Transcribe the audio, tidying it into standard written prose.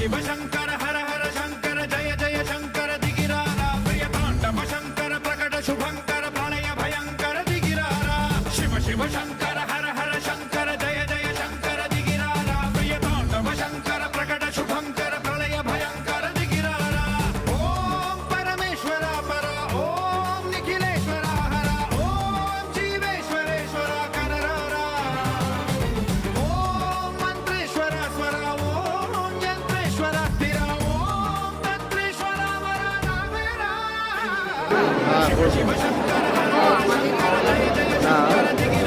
ಶಿವ ಶಂಕರ ಹರ ಹರ ಶಂಕರ ಜಯ ಜಯ ಶಂಕರ ದಿಗಿರಾರ ಪ್ರಿಯ ತಾಂಡವ ಶಂಕರ ಪ್ರಕಟ ಶುಭಂಕರ ಪ್ರಳಯ ಭಯಂಕರ ದಿಗಿರಾರ ಶಿವ ಶಿವ ಶಂಕರ ಹರ ಹರ ಶಂಕರ ಜಯ ಜಯ ಶಂಕರ ದಿಗಿರಾರ ಪ್ರಿಯ ತಾಂಡವ ಶಂಕರ ಪ್ರಕಟ ಶುಭಂಕರ ಪ್ರಳಯ ಭಯಂಕರ ದಿಗಿರಾರ ಓಂ ಪರಮೇಶ್ವರ ಪರ ಓಂ ನಿಖಿಲೇಶ್ವರ ಹರ ಓಂ ಜೀವೇಶ್ವರೇಶ್ವರ ಕನರಾರ ಓಂ ಮಂತ್ರೇಶ್ವರ ಸ್ವರ ಓಂ ಯಂತ್ರೇಶ್ವರ ಸ್ಥಿರ ಓಂ ತಂತ್ರೇಶ್ವರ ವರ ನಾವೇರ ಶಿವ ಶಿವ ಶಂಕರ ಹರ ಹರ ಶಂಕರ ಜಯ ಜಯ ಶಂಕರ ದಿಗಿರಾರ